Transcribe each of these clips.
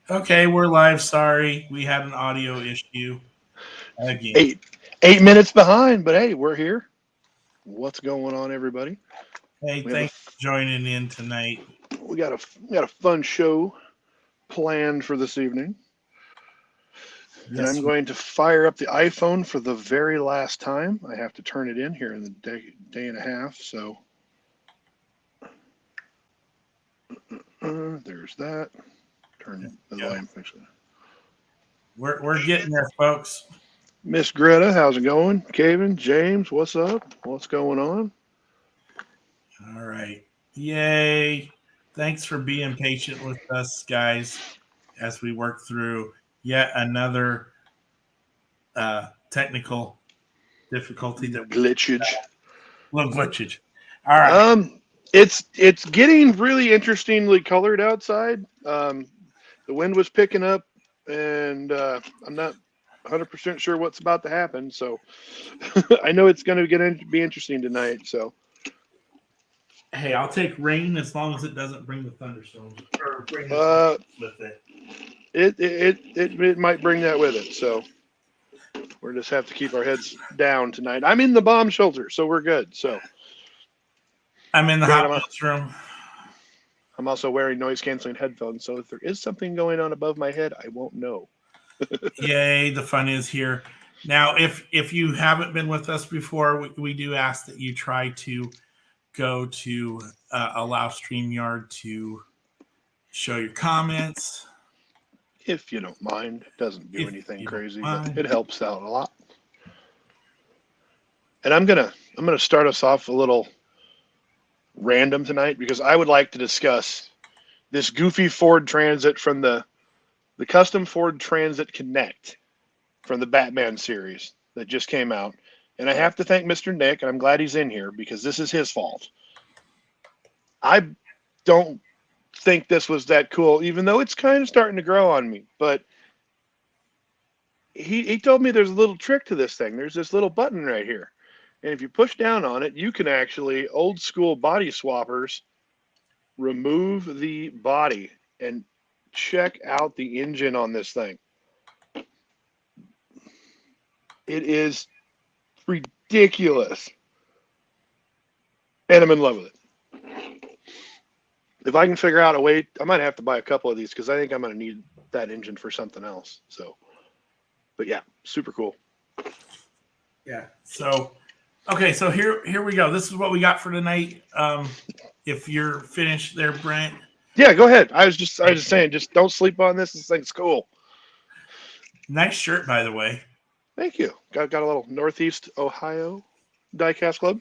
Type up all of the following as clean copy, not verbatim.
Okay, we're live. Sorry, we had an audio issue again. Eight minutes behind, but hey, we're here. What's going on, everybody? Hey, We have thanks for joining in tonight. we got a fun show planned for this evening, and I'm Yes, going to fire up the iPhone for the very last time. I have to turn it in here in the day and a half. So there's that. Turn the yeah, volume. we're getting there, folks. Miss Greta, how's it going? Kevin, James, what's up? What's going on? All right, yay! Thanks for being patient with us, guys, as we work through yet another technical difficulty that we Glitchage. little glitchage. All right, Um, it's getting really interestingly colored outside. The wind was picking up, and I'm not 100% sure what's about to happen. So I know it's going to be interesting tonight. So hey, I'll take rain as long as it doesn't bring the thunderstorms or bring the uh, with it. it might bring that with it. So we'll just have to keep our heads down tonight. I'm in the bomb shelter, so we're good. So I'm in the hot granted, wheels room. I'm also wearing noise canceling headphones. So if there is something going on above my head, I won't know. Yay, the fun is here. Now, if you haven't been with us before, we do ask that you try to go to allow StreamYard to show your comments. If you don't mind, it doesn't do If anything you don't crazy, but mind. it helps out a lot. And I'm gonna start us off a little random tonight because I would like to discuss this goofy Ford Transit from the custom Ford Transit Connect from the Batman series that just came out. And I have to thank Mr. Nick, and I'm glad he's in here because this is his fault. I don't think this was that cool, even though it's kind of starting to grow on me. But he told me there's a little trick to this thing. There's this little button right here. And if you push down on it, you can actually, old school body swappers, remove the body and check out the engine on this thing. It is ridiculous. And I'm in love with it. If I can figure out a way, I might have to buy a couple of these because I think I'm going to need that engine for something else. So, but yeah, super cool. Yeah. So, okay. So here we go. This is what we got for tonight. If you're finished there, Brent. Yeah, go ahead. I was just saying, just don't sleep on this. This thing's cool. Nice shirt, by the way. Thank you. Got a little Northeast Ohio diecast club.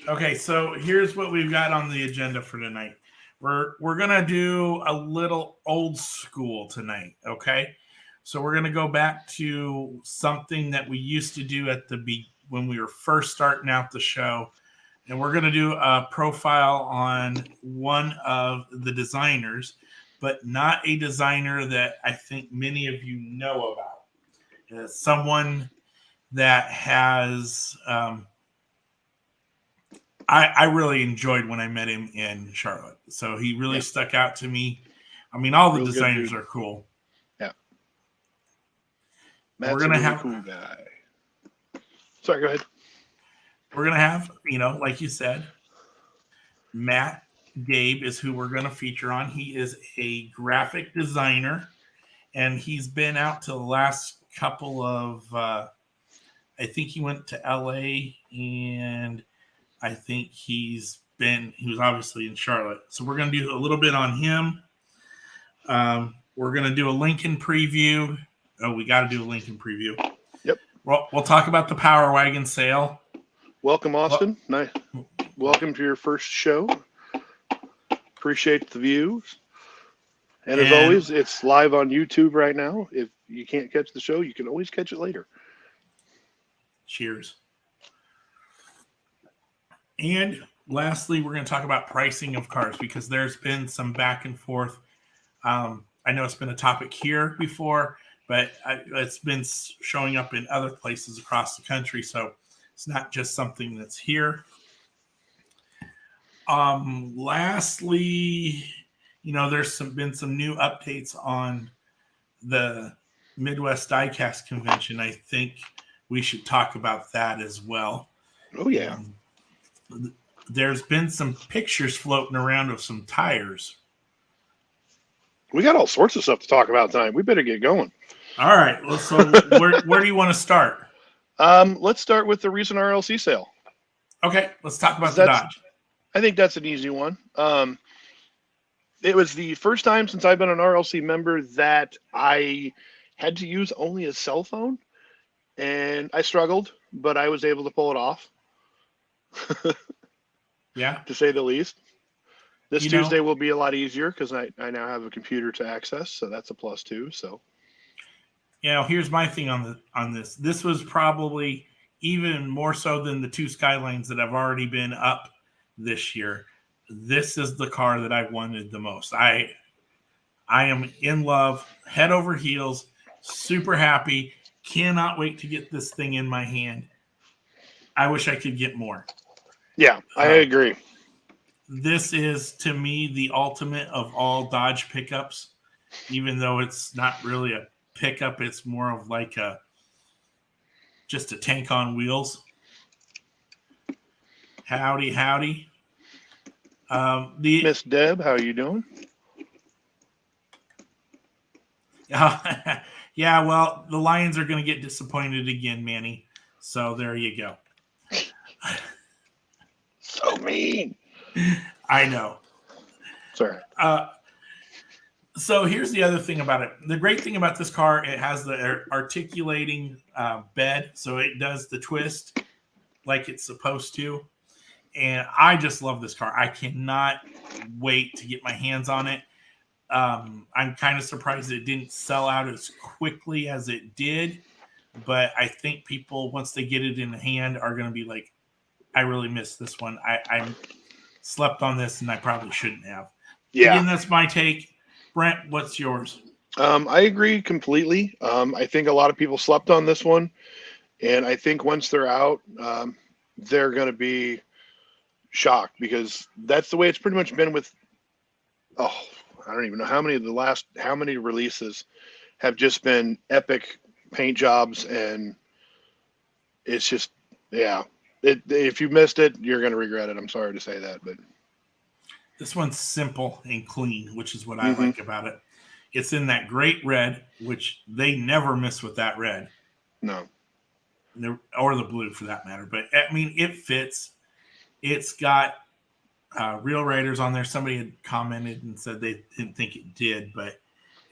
Okay, so here's what we've got on the agenda for tonight. We're gonna do a little old school tonight. Okay, so we're gonna go back to something that we used to do at when we were first starting out the show, and we're gonna do a profile on one of the designers, but not a designer that I think many of you know about. Someone that has I really enjoyed when I met him in Charlotte. So he really Yeah, stuck out to me. I mean, all the real good designers dude. are cool. Yeah, We're Matt's a gonna really have cool guy. Sorry, go ahead. like you said, Matt Gabe is who we're gonna feature on. He is a graphic designer, and he's been out to the last couple of. I think he went to LA, and I think he was obviously in Charlotte. So we're gonna do a little bit on him. We're going to do a Lincoln preview. Oh, we got to do a Lincoln preview. Yep. We'll talk about the Power Wagon sale. Welcome, Well, Austin. Nice. Welcome to your first show. Appreciate the views. And as and always, it's live on YouTube right now. If you can't catch the show, you can always catch it later. cheers. And lastly, we're going to talk about pricing of cars because there's been some back and forth. I know it's been a topic here before, but it's been showing up in other places across the country. So it's not just something that's here. Lastly, there's been some new updates on the Midwest Diecast Convention, I think we should talk about that as well. Oh, yeah. There's been some pictures floating around of some tires. We got all sorts of stuff to talk about tonight. We better get going. All right. Well, so where do you want to start? Let's start with the recent RLC sale. Okay, let's talk about the Dodge. I think that's an easy one. It was the first time since I've been an RLC member that I had to use only a cell phone, and I struggled, but I was able to pull it off. Yeah. To say the least. This Tuesday will be a lot easier because I now have a computer to access, so that's a plus too. So, here's my thing on this. This was probably even more so than the two Skylines that have already been up this year. This is the car that I wanted the most. I am in love, head over heels, super happy. Cannot wait to get this thing in my hand. I wish I could get more. Yeah, I agree. This is, to me, the ultimate of all Dodge pickups, even though it's not really a pickup. It's more of like just a tank on wheels. Howdy. Miss Deb, how you doing? Yeah, well, the Lions are going to get disappointed again, Manny. So there you go. So mean. I know. Sorry. So here's the other thing about it. The great thing about this car, it has the articulating bed, so it does the twist like it's supposed to. And I just love this car. I cannot wait to get my hands on it. I'm kind of surprised it didn't sell out as quickly as it did. But I think people, once they get it in the hand, are going to be like, I really missed this one. I slept on this, and I probably shouldn't have. Yeah. Again, that's my take. Brent, what's yours? I agree completely. I think a lot of people slept on this one. And I think once they're out, they're going to be shocked because that's the way it's pretty much been with, I don't even know how many releases have just been epic paint jobs. And it's just, yeah. If you missed it, you're going to regret it. I'm sorry to say that, but this one's simple and clean, which is what I like about it. It's in that great red, which they never miss with that red. No. Or the blue for that matter. But I mean, it fits. It's got Real Raiders on there. Somebody had commented and said they didn't think it did, but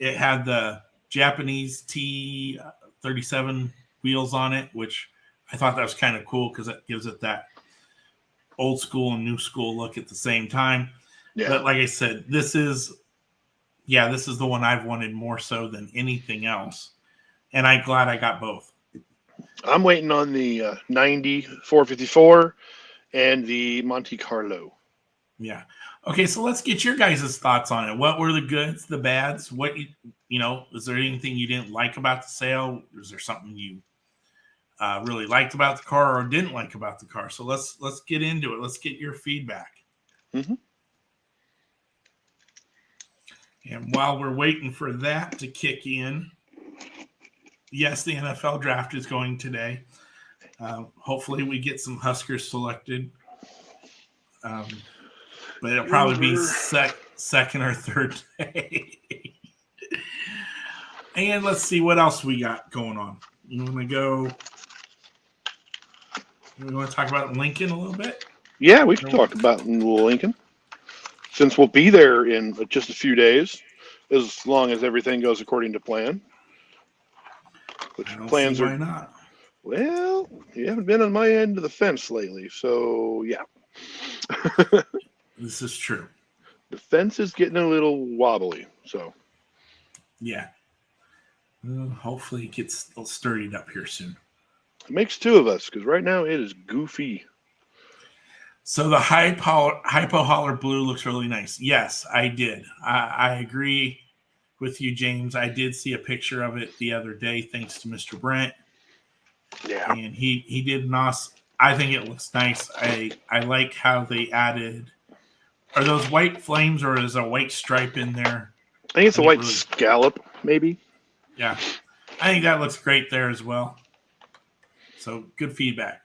it had the Japanese T37 wheels on it, which I thought that was kind of cool because it gives it that old school and new school look at the same time. Yeah. But like I said, this is the one I've wanted more so than anything else. And I'm glad I got both. I'm waiting on the 90 454 and the Monte Carlo. Yeah. Okay, so let's get your guys' thoughts on it. What were the goods, the bads? What, is there anything you didn't like about the sale? Is there something you really liked about the car or didn't like about the car? So let's get into it. Let's get your feedback. Mm-hmm. And while we're waiting for that to kick in, yes, the NFL draft is going today. Hopefully we get some Huskers selected. But it'll probably be second or third day. And let's see what else we got going on. You want to talk about Lincoln a little bit? Yeah, we can talk about Lincoln. Since we'll be there in just a few days, as long as everything goes according to plan. Which plans are? Why not? Well, you haven't been on my end of the fence lately, so yeah. This is true. The fence is getting a little wobbly, so. Yeah. Hopefully it gets sturdied up here soon. It makes two of us, because right now it is goofy. So the Hypo Holler Blue looks really nice. Yes, I did. I agree with you, James. I did see a picture of it the other day, thanks to Mr. Brent. Yeah. And he did an awesome. I think it looks nice. I like how they added. Are those white flames or is a white stripe in there? I think it's a white scallop, maybe. Yeah. I think that looks great there as well. So good feedback.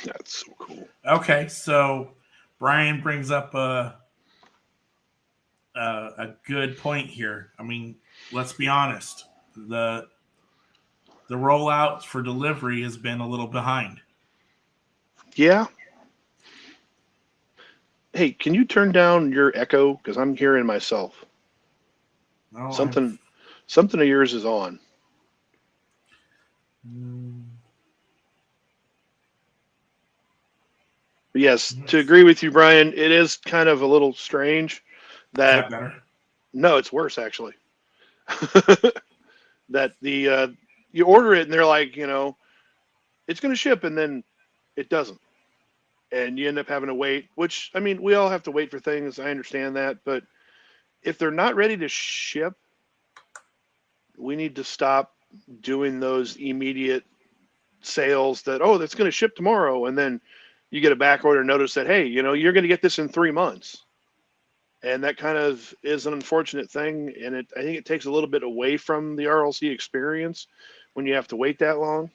That's so cool. Okay, so Brian brings up a good point here. I mean, let's be honest. The rollout for delivery has been a little behind. Yeah. Hey, can you turn down your echo? Because I'm hearing myself. No, Something of yours is on. But yes, to agree with you, Brian, it is kind of a little strange Is that that better? no, it's worse actually. That the you order it and they're like, it's going to ship, and then it doesn't, and you end up having to wait. Which, I mean, we all have to wait for things. I understand that, but if they're not ready to ship, we need to stop doing those immediate sales that, oh, that's going to ship tomorrow, and then you get a back order notice that, hey, you're going to get this in 3 months. And that kind of is an unfortunate thing, and I think it takes a little bit away from the RLC experience when you have to wait that long.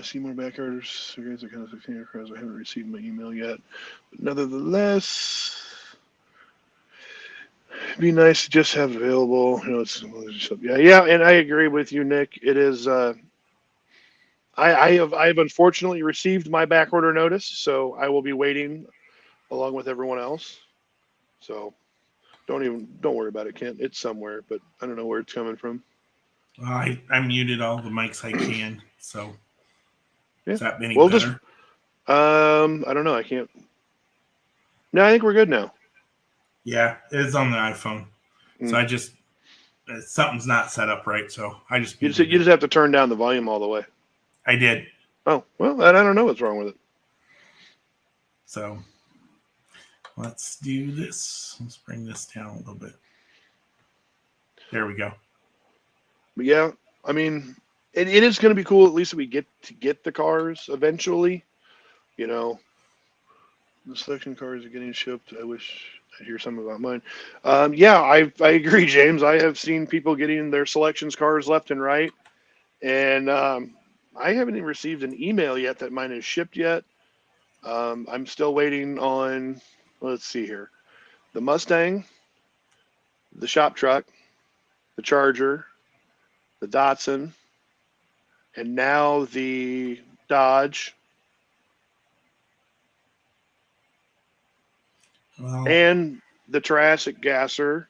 See more back orders. I haven't received my email yet, but nevertheless, it'd be nice to just have available. Yeah, and I agree with you, Nick. It is. I have unfortunately received my back order notice, so I will be waiting along with everyone else. So don't worry about it, Kent. It's somewhere, but I don't know where it's coming from. I muted all the mics I can. So Yeah. is that any Well, better? I don't know. I can't. No, I think we're good now. Yeah, it's on the iPhone. So Mm. I just something's not set up right. So I just You just have to turn down the volume all the way. I did. Oh, well, I don't know what's wrong with it. So let's do this. Let's bring this down a little bit. There we go. But yeah, I mean, it is going to be cool. At least we get to get the cars eventually. The selection cars are getting shipped. I wish I'd hear something about mine. Yeah, I agree, James. I have seen people getting their selections cars left and right, and I haven't even received an email yet that mine is shipped yet. I'm still waiting on. Let's see here, the Mustang, the shop truck, the Charger, the Datsun, and now the Dodge, and the Triassic Gasser.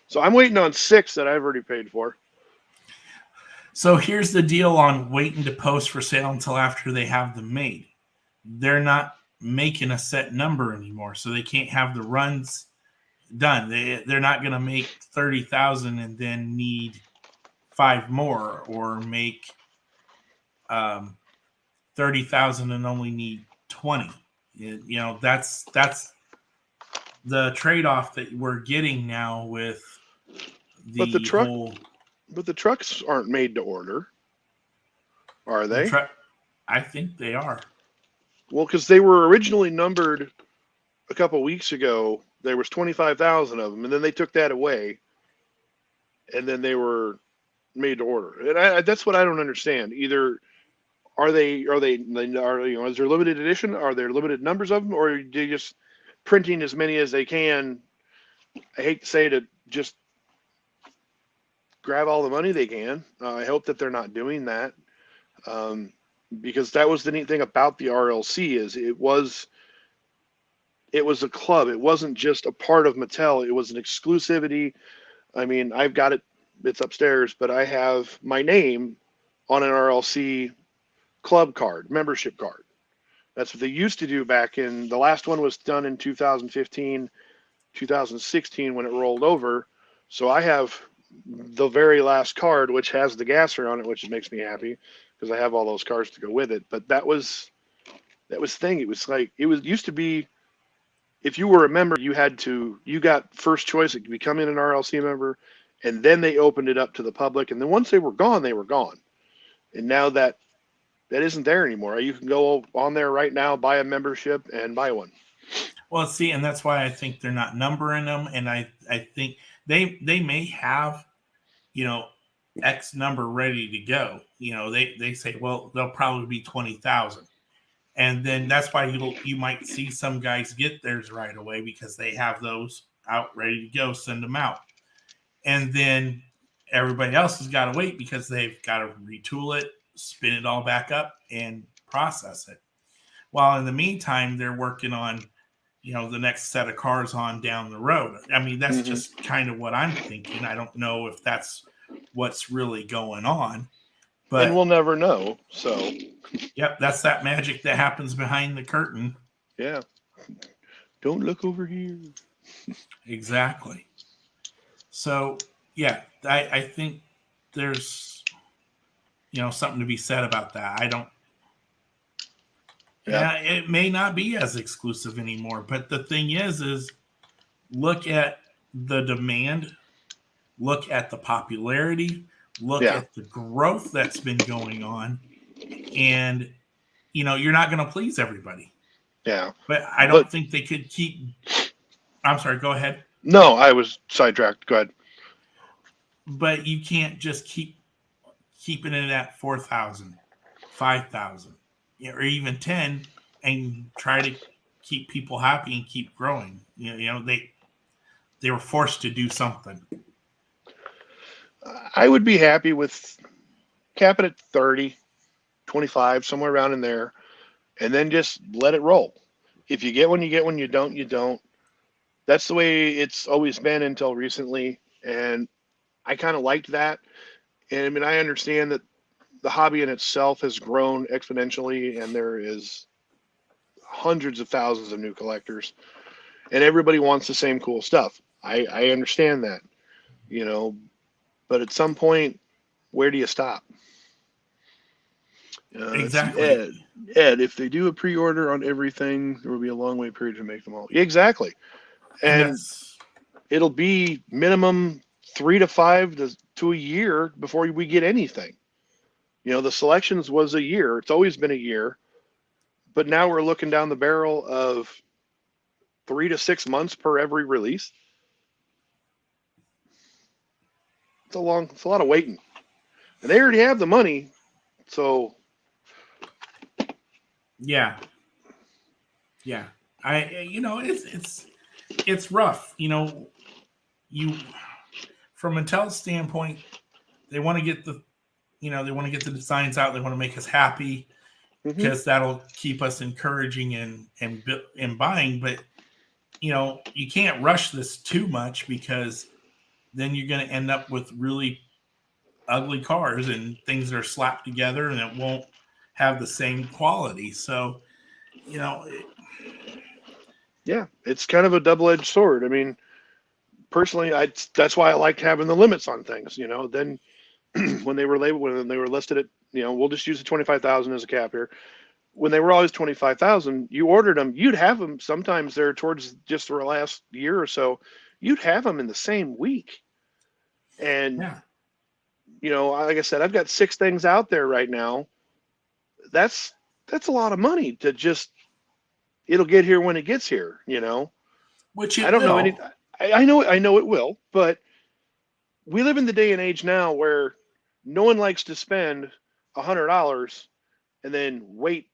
So I'm waiting on 6 that I've already paid for. So here's the deal on waiting to post for sale until after they have them made. They're not making a set number anymore, so they can't have the runs done. They're not going to make 30,000 and then need 5 more, or make 30,000 and only need 20. That's the trade-off that we're getting now with the whole. But the trucks aren't made to order, are they? I think they are. Well, because they were originally numbered a couple weeks ago. There was 25,000 of them, and then they took that away, and then they were made to order. And that's what I don't understand. Either is there limited edition? Are there limited numbers of them, or are they just printing as many as they can? I hate to say it, to just grab all the money they can. I hope that they're not doing that, because that was the neat thing about the RLC is it was a club. It wasn't just a part of Mattel. It was an exclusivity. I mean, I've got it. It's upstairs, but I have my name on an RLC club card, membership card. That's what they used to do back in the last one was done in 2015, 2016 when it rolled over. So I have the very last card, which has the gasser on it, which makes me happy because I have all those cards to go with it. But that was thing. It was like it used to be. If you were a member, you got first choice at becoming an RLC member, and then they opened it up to the public. And then once they were gone, they were gone. And now that isn't there anymore. You can go on there right now, buy a membership, and buy one. Well, see, and that's why I think they're not numbering them. And I think they may have you know, X number ready to go. You know, they say, well, they'll probably be 20,000. And then that's why you might see some guys get theirs right away because they have those out ready to go, send them out. And then everybody else has got to wait because they've got to retool it, spin it all back up, and process it. While in the meantime, they're working on, the next set of cars on down the road. I mean, that's just kind of what I'm thinking. I don't know if that's what's really going on, but and we'll never know. So, yep, that's that magic that happens behind the curtain. yeah. Don't look over here. Exactly. So, yeah, I think there's, something to be said about that. I don't, Yeah. it may not be as exclusive anymore, but the thing is look at the demand, look at the popularity, look at the growth that's been going on, and you're not going to please everybody. Yeah. But I don't think they could keep. I'm sorry. Go ahead. No, I was sidetracked. Go ahead. But you can't just keeping it at 4,000, 5,000, or even 10, and try to keep people happy and keep growing. They were forced to do something. I would be happy with cap it at 30, 25, somewhere around in there, and then just let it roll. If you get one, you get one. You don't, you don't. That's the way it's always been until recently, and I kind of liked that. And I mean, I understand that the hobby in itself has grown exponentially, and there is hundreds of thousands of new collectors, and everybody wants the same cool stuff. I understand that, but at some point, where do you stop? Exactly. Ed, if they do a pre-order on everything, there will be a long wait period to make them all. Exactly. And it'll be minimum 3 to 5 to a year before we get anything. The selections was a year. It's always been a year. But now we're looking down the barrel of 3 to 6 months per every release. It's a lot of waiting. And they already have the money. So yeah. It's rough. You from Mattel's standpoint, they want to get the designs out. They want to make us happy because that'll keep us encouraging and buying. But you can't rush this too much because then you're going to end up with really ugly cars and things that are slapped together, and it won't have the same quality. So, yeah, it's kind of a double-edged sword. I mean, personally, that's why I liked having the limits on things. Then when they were listed at, we'll just use the 25,000 as a cap here. When they were always 25,000, you ordered them, you'd have them sometimes there towards just the last year or so. You'd have them in the same week, and like I said, I've got 6 things out there right now. That's a lot of money to just. It'll get here when it gets here, Which it I don't will. know any. I know it will, but we live in the day and age now where no one likes to spend $100 and then wait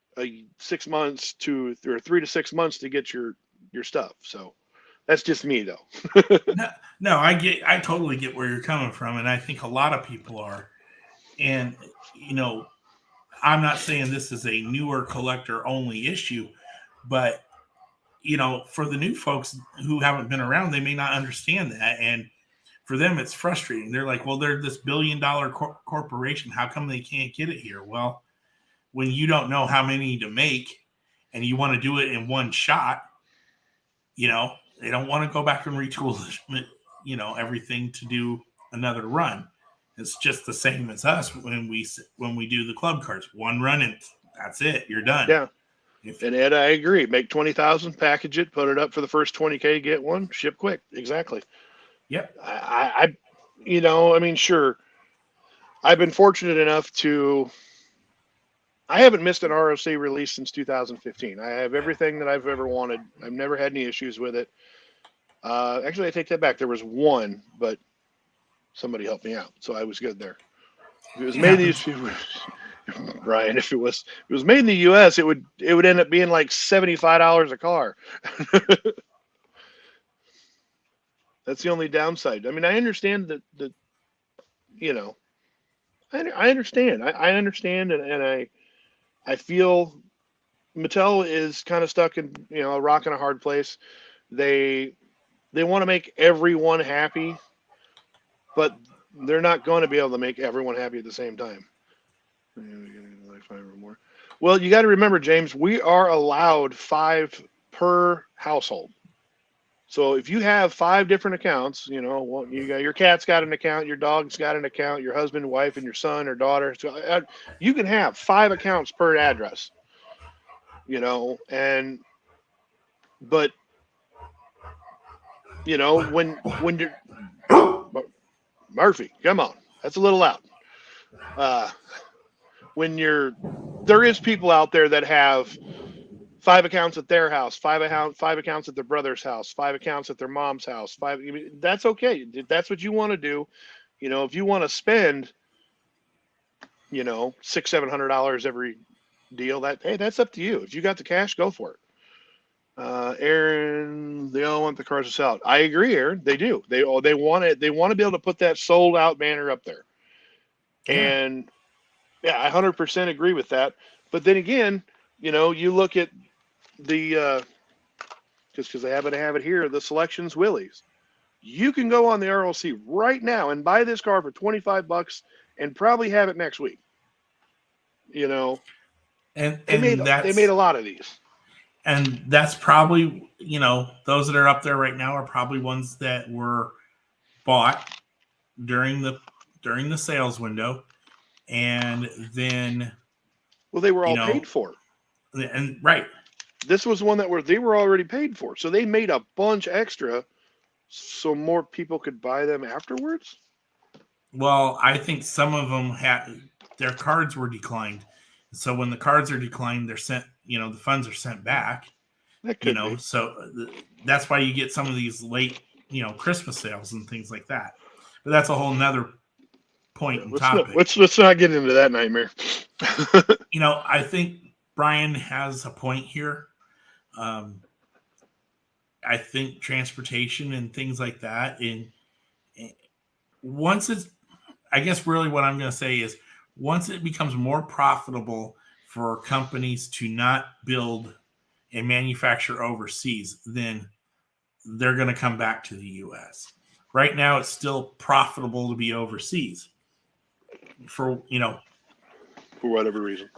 6 months or 3 to 6 months to get your stuff. So that's just me, though. No, I totally get where you're coming from, and I think a lot of people are. And I'm not saying this is a newer collector only issue, but for the new folks who haven't been around, they may not understand that, and for them, it's frustrating. They're like, well, they're this billion-dollar corporation. How come they can't get it here? Well, when you don't know how many to make and you want to do it in one shot, they don't want to go back and retool, everything to do another run. It's just the same as us when we do the club cards. One run and that's it. You're done. Yeah. And Ed, I agree. Make 20,000, package it, put it up for the first 20K, get one, ship quick. Exactly. Yep. I mean, sure. I've been fortunate enough I haven't missed an ROC release since 2015. I have everything that I've ever wanted. I've never had any issues with it. Actually, I take that back. There was one, but Somebody help me out. So I was good there. If it was It made happens. Ryan, if it was made in the U.S., it would end up being like $75 a car. That's the only downside. I mean, I understand that you know, I understand. I understand, and I feel Mattel is kind of stuck in a rock and a hard place. They want to make everyone happy, but they're not going to be able to make everyone happy at the same time. Well, you got to remember, James, we are allowed 5 per household. So if you have 5 different accounts, you got your cat's got an account, your dog's got an account, your husband, wife, and your son or daughter. So you can have 5 accounts per address. But when you're Murphy, come on, that's a little loud. There is people out there that have 5 accounts at their house, 5 accounts at their brother's house, 5 accounts at their mom's house. That's okay. If that's what you want to do. If you want to spend, $600-700 every deal, that's up to you. If you got the cash, go for it. Aaron, they all want the cars to sell out. I agree, Aaron. They do. They want it. They want to be able to put that sold out banner up there. Yeah. And yeah, I 100% agree with that. But then again, you look at the just because I happen to have it here, the Selections Willys. You can go on the RLC right now and buy this car for $25 and probably have it next week. And they made a lot of these. And that's probably, those that are up there right now are probably ones that were bought during the sales window, and then they were all paid for. And right. This was one they were already paid for. So they made a bunch extra so more people could buy them afterwards. Well, I think some of them their cards were declined. So when the cards are declined, they're sent, the funds are sent back. That could be. So that's why you get some of these late, Christmas sales and things like that. But that's a whole nother point and topic. Let's not get into that nightmare. I think Brian has a point here. I think transportation and things like that. And once it's, I guess really what I'm going to say is once it becomes more profitable for companies to not build and manufacture overseas, then they're going to come back to the U.S. Right now, it's still profitable to be overseas for whatever reason.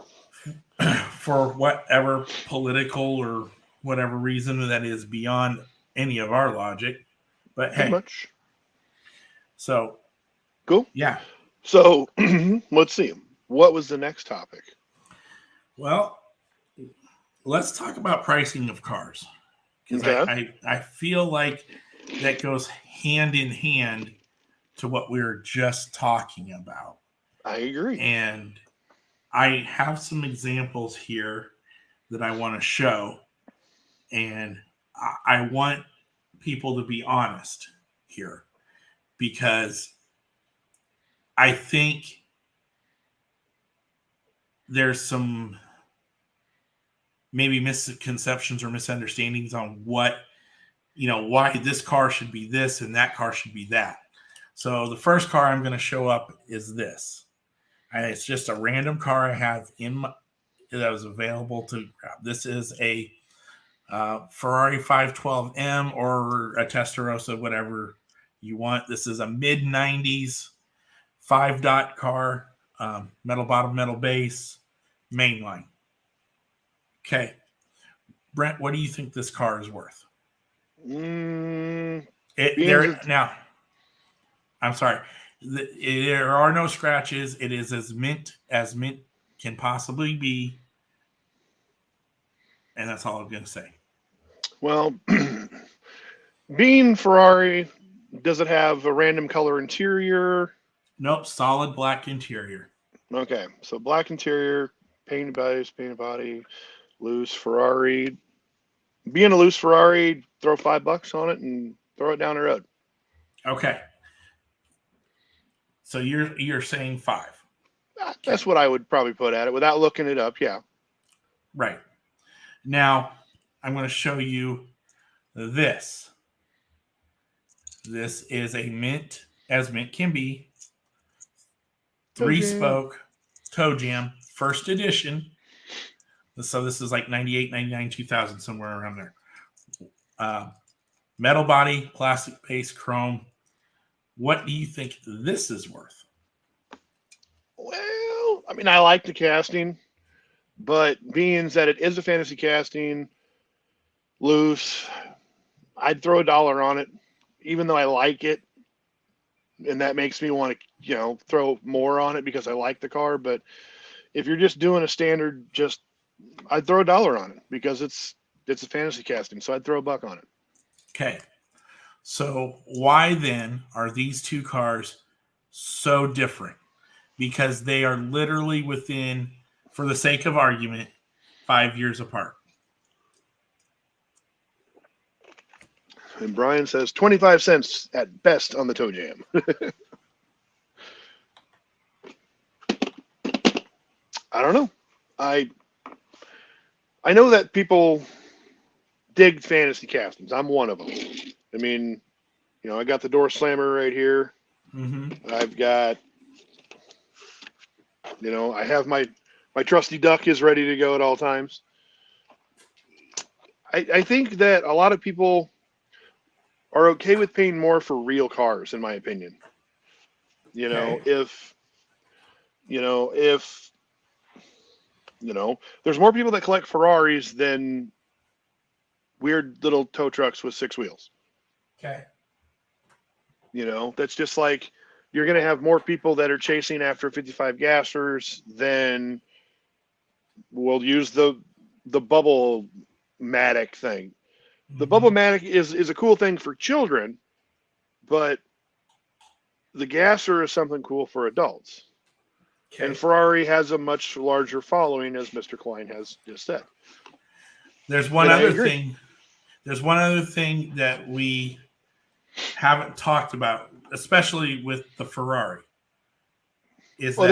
For whatever political or whatever reason that is beyond any of our logic. But hey. Much. So. Cool. Yeah. So let's see. What was the next topic? Well, let's talk about pricing of cars. Because I feel like that goes hand in hand to what we were just talking about. I agree. And I have some examples here that I want to show. And I want people to be honest here. Because I think there's some maybe misconceptions or misunderstandings on what, why this car should be this and that car should be that. So the first car I'm going to show up is this. And it's just a random car I have that was available to grab. This is a Ferrari 512M or a Testarossa, whatever you want. This is a mid-90s 5-dot car, metal bottom, metal base, mainline. Okay. Brent, what do you think this car is worth? Now, I'm sorry. There are no scratches. It is as mint can possibly be. And that's all I'm going to say. Well, being Ferrari, does it have a random color interior? Nope, solid black interior. Okay, so black interior, painted base, painted body, loose Ferrari. Being a loose Ferrari, throw $5 on it and throw it down the road. Okay. So you're saying 5. That's what I would probably put at it without looking it up. Yeah. Right. Now, I'm going to show you this. This is a mint, as mint can be, 3-spoke toe jam, first edition. So this is like 98, 99, 2000, somewhere around there. Metal body, plastic base, chrome. What do you think this is worth? Well, I mean, I like the casting, but being that it is a fantasy casting, loose, I'd throw $1 on it, even though I like it, and that makes me want to, throw more on it because I like the car. But if you're just doing a standard, I'd throw $1 on it because it's a fantasy casting, so I'd throw $1 on it. Okay. So why then are these two cars so different? Because they are literally within, for the sake of argument, 5 years apart. And Brian says 25 cents at best on the toe jam. I don't know. I know that people dig fantasy castings. I'm one of them. I mean, I got the door slammer right here. Mm-hmm. I've got, I have my trusty duck is ready to go at all times. I think that a lot of people are okay with paying more for real cars, in my opinion. If there's more people that collect Ferraris than weird little tow trucks with 6 wheels. Okay. That's just like you're going to have more people that are chasing after 55 gassers than will use the Bubble-matic thing. The Bubble-matic is a cool thing for children, but the gasser is something cool for adults. Okay. And Ferrari has a much larger following, as Mr. Klein has just said. There's one other thing. There's one other thing that we haven't talked about, especially with the Ferrari. Is that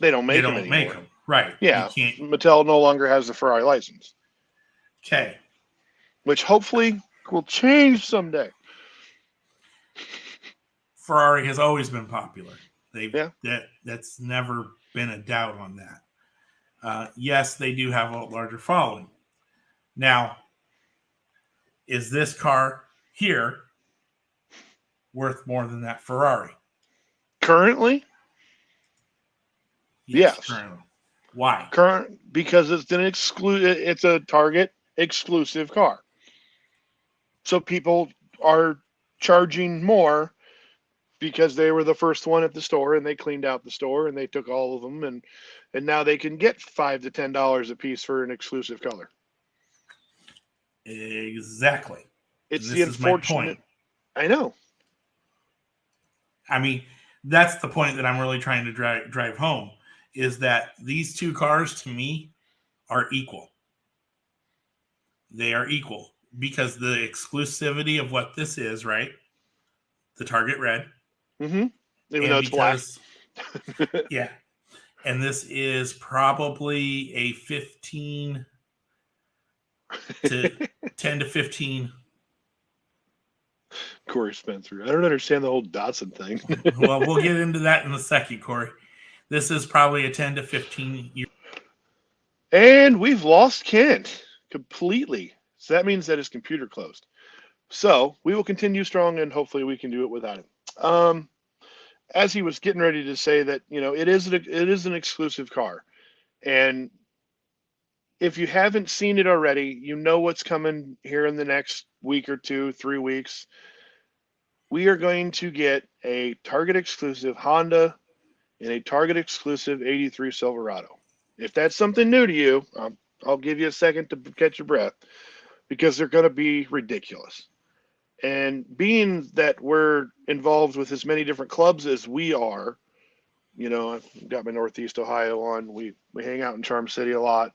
they don't make them anymore. Right. Yeah. Mattel no longer has the Ferrari license. Okay. Which hopefully will change someday. Ferrari has always been popular. That's never been a doubt on that. Yes, they do have a larger following. Now, is this car here worth more than that Ferrari? Currently? Yes. Currently. Why? Because it's a Target exclusive car. So people are charging more because they were the first one at the store and they cleaned out the store and they took all of them and now they can get $5 to $10 a piece for an exclusive color. Exactly. It's the unfortunate. I know. I mean, that's the point that I'm really trying to drive home, is that these two cars to me are equal. They are equal because the exclusivity of what this is, right? The Target Red. Mm-hmm. Even though it's black. Yeah. And this is probably a 15 to 10 to 15. Corey Spencer. I don't understand the whole Datsun thing. Well, we'll get into that in a second, Corey. This is probably a 10 to 15 year. And we've lost Kent completely. So that means that his computer closed. So we will continue strong and hopefully we can do it without him. As he was getting ready to say that, it is an exclusive car. And if you haven't seen it already, what's coming here in the next week or 2, 3 weeks. We are going to get a Target exclusive Honda and a Target exclusive 83 Silverado. If that's something new to you, I'll give you a second to catch your breath because they're going to be ridiculous. And being that we're involved with as many different clubs as we are, I've got my Northeast Ohio on. We hang out in Charm City a lot.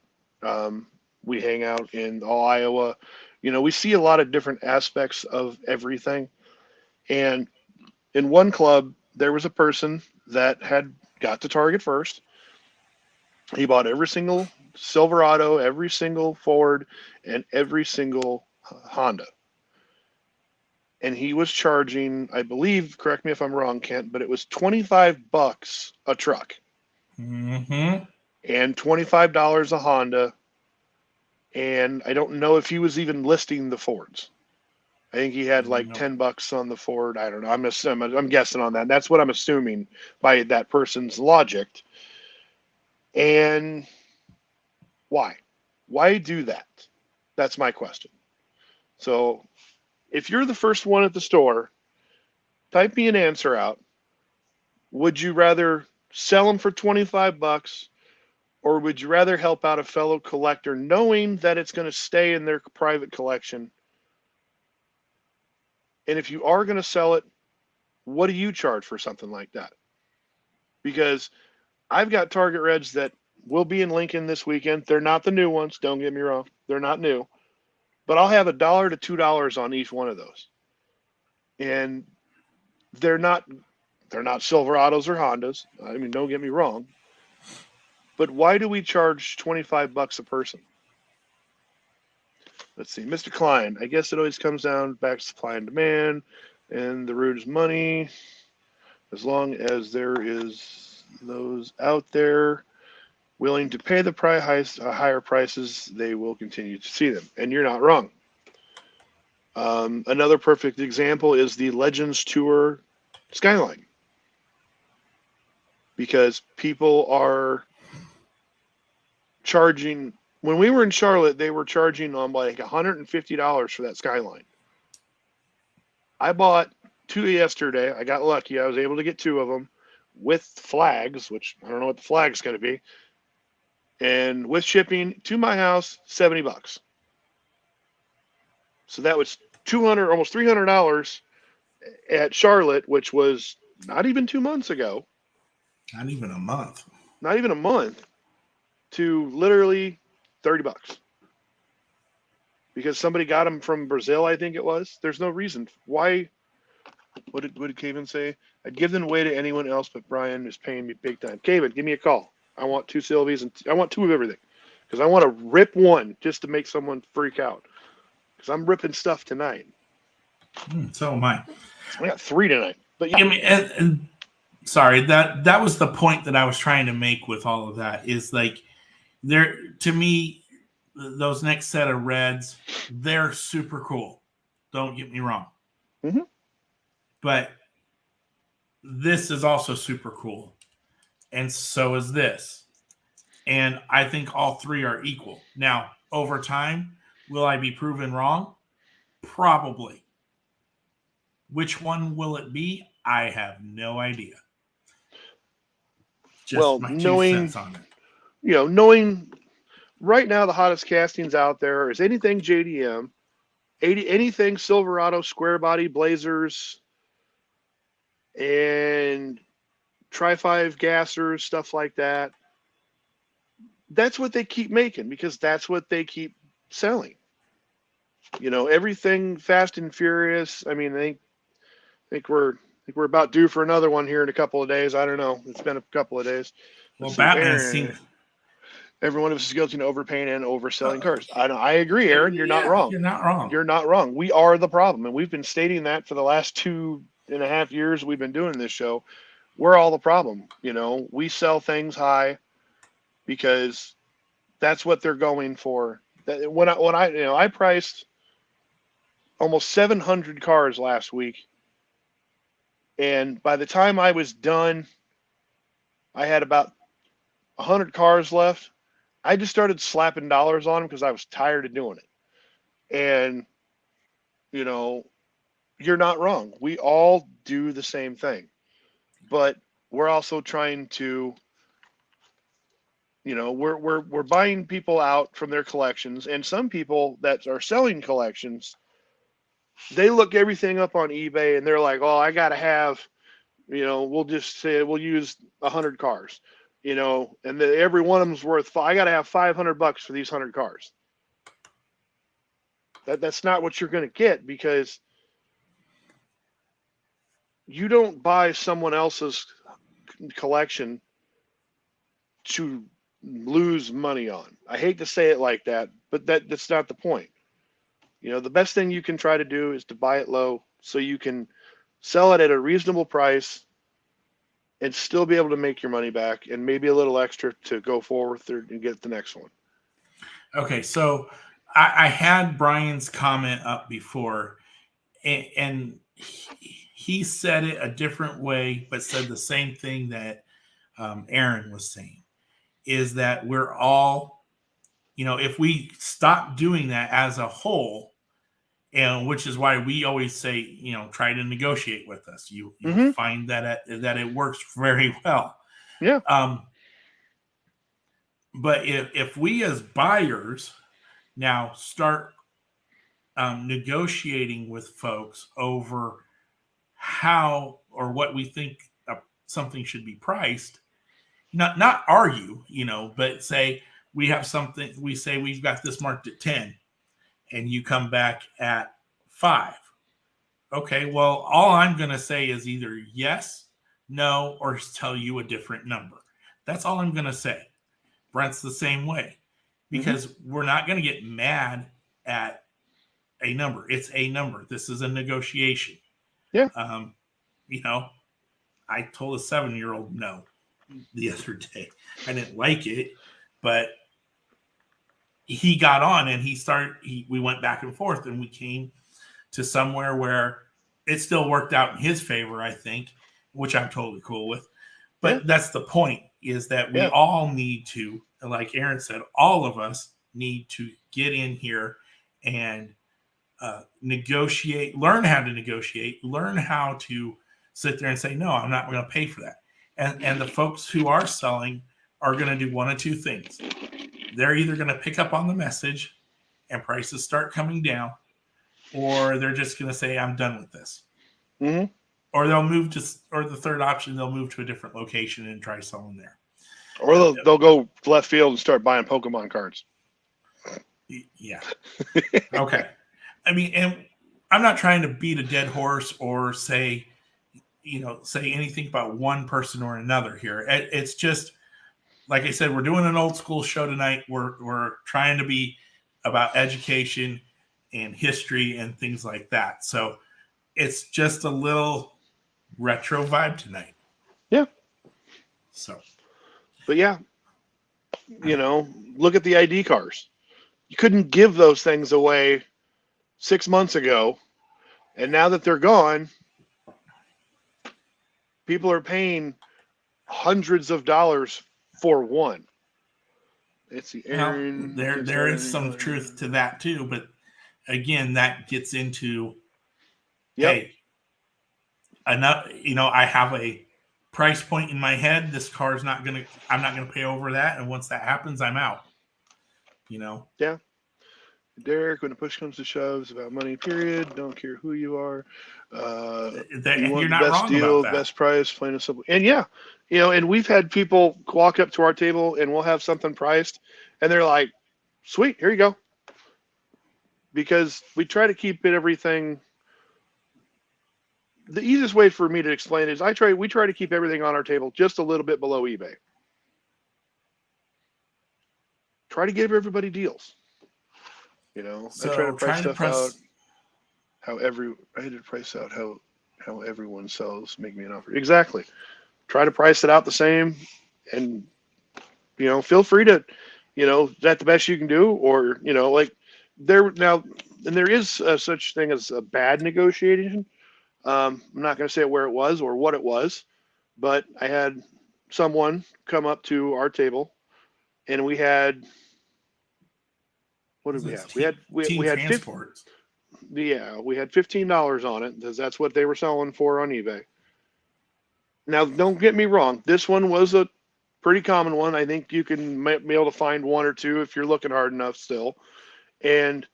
We hang out in all Iowa. We see a lot of different aspects of everything. And in one club, there was a person that had got to Target first. He bought every single Silverado, every single Ford, and every single Honda. And he was charging, I believe, correct me if I'm wrong, Kent, but it was $25 a truck Mm-hmm. and $25 a Honda. And I don't know if he was even listing the Fords. I think he had like Nope. $10 on the Ford. I don't know. I'm guessing on that. That's what I'm assuming by that person's logic. And why? Why do that? That's my question. So if you're the first one at the store, type me an answer out. Would you rather sell them for $25, or would you rather help out a fellow collector knowing that it's going to stay in their private collection? And if you are going to sell it, what do you charge for something like that? Because I've got Target Reds that will be in Lincoln this weekend. They're not the new ones. Don't get me wrong. They're not new. But I'll have $1 to $2 on each one of those. And they're not Silverados or Hondas. I mean, don't get me wrong. But why do we charge $25 a person? Let's see, Mr. Klein. I guess it always comes down back to supply and demand, and the root is money. As long as there is those out there willing to pay the higher prices, they will continue to see them. And you're not wrong. Another perfect example is the Legends Tour Skyline, because people are charging. When we were in Charlotte, they were charging on like $150 for that Skyline. I bought 2 yesterday. I got lucky. I was able to get 2 of them with flags, which I don't know what the flag's going to be. And with shipping to my house, $70. So that was $200, almost $300 at Charlotte, which was not even 2 months ago. Not even a month. Not even a month, to literally $30. Because somebody got them from Brazil, I think it was. There's no reason. Why? What did Caven say? I'd give them away to anyone else, but Brian is paying me big time. Caven, give me a call. I want 2 Sylvies, and I want 2 of everything. Because I want to rip one just to make someone freak out. Because I'm ripping stuff tonight. So am I. I got 3 tonight. But yeah. I mean, and sorry, that was the point that I was trying to make with all of that, is like, there, to me, those next set of Reds, they're super cool. Don't get me wrong. Mm-hmm. But this is also super cool. And so is this. And I think all 3 are equal. Now, over time, will I be proven wrong? Probably. Which one will it be? I have no idea. Just my 2 cents on it. Knowing right now the hottest castings out there is anything JDM, anything Silverado, square body, Blazers, and Tri-5 gassers, stuff like that. That's what they keep making, because that's what they keep selling. Everything Fast and Furious. I mean, I think we're about due for another one here in a couple of days. I don't know. It's been a couple of days. Well, Batman seems. Every one of us is guilty of overpaying and overselling cars. I agree, Aaron. You're not wrong. You're not wrong. You're not wrong. We are the problem, and we've been stating that for the last 2.5 years we've been doing this show. We're all the problem. We sell things high because that's what they're going for. When I priced almost 700 cars last week, and by the time I was done, I had about 100 cars left. I just started slapping dollars on them because I was tired of doing it. And, you're not wrong. We all do the same thing. But we're also trying to, we're buying people out from their collections. And some people that are selling collections, they look everything up on eBay and they're like, oh, I got to have, we'll just say we'll use 100 cars. And every one of them's worth. I got to have $500 for these 100 cars. That's not what you're going to get, because you don't buy someone else's collection to lose money on. I hate to say it like that, but that's not the point. The best thing you can try to do is to buy it low so you can sell it at a reasonable price and still be able to make your money back and maybe a little extra to go forward and get the next one. Okay, so I had Brian's comment up before, and he said it a different way, but said the same thing that Aaron was saying, is that we're all, if we stop doing that as a whole, and which is why we always say, try to negotiate with us. You'll find that it works very well. Yeah. But if we as buyers now start negotiating with folks over how or what we think something should be priced, not argue, but say we have something, we say we've got this marked at 10 and you come back at 5. Okay, well, all I'm going to say is either yes, no, or tell you a different number. That's all I'm going to say. Brent's the same way, because we're not going to get mad at a number. It's a number. This is a negotiation. Yeah. I told a 7-year-old no the other day. I didn't like it, but he got on and we went back and forth and we came to somewhere where it still worked out in his favor, I think, which I'm totally cool with. But that's the point, is that we all need to, like Aaron said, all of us need to get in here and negotiate, learn how to negotiate, learn how to sit there and say, no, I'm not going to pay for that. And the folks who are selling are going to do one of two things. They're either going to pick up on the message and prices start coming down, or they're just going to say, I'm done with this. Mm-hmm. Or they'll move to, or the third option, they'll move to a different location and try selling there. Or they'll go left field and start buying Pokemon cards. Yeah. Okay. I mean, and I'm not trying to beat a dead horse or say anything about one person or another here. It's just, like I said, we're doing an old school show tonight. We're trying to be about education and history and things like that. So it's just a little retro vibe tonight. Yeah. So. But yeah, look at the ID cars. You couldn't give those things away 6 months ago. And now that they're gone, people are paying hundreds of dollars for one. It's the Aaron. There is some truth to that too, but again, that gets into hey, enough. I have a price point in my head. This car is I'm not gonna pay over that, and once that happens, I'm out. Yeah. Derek, when the push comes to shove, it's about money, period. Don't care who you are. You want you're not the best wrong deal, about that. best price, plain and simple. And and we've had people walk up to our table and we'll have something priced and they're like, sweet, here you go. Because we try to keep everything. The easiest way for me to explain it is we try to keep everything on our table just a little bit below eBay. Try to give everybody deals. So I try to price stuff out how everyone sells, make me an offer. Exactly. Try to price it out the same and feel free to, is that the best you can do? Or, there is such thing as a bad negotiation. I'm not going to say where it was or what it was, but I had someone come up to our table and we had, what did we have? We had transport. we had $15 on it because that's what they were selling for on eBay. Now, don't get me wrong. This one was a pretty common one. I think you can be able to find one or two if you're looking hard enough still. And,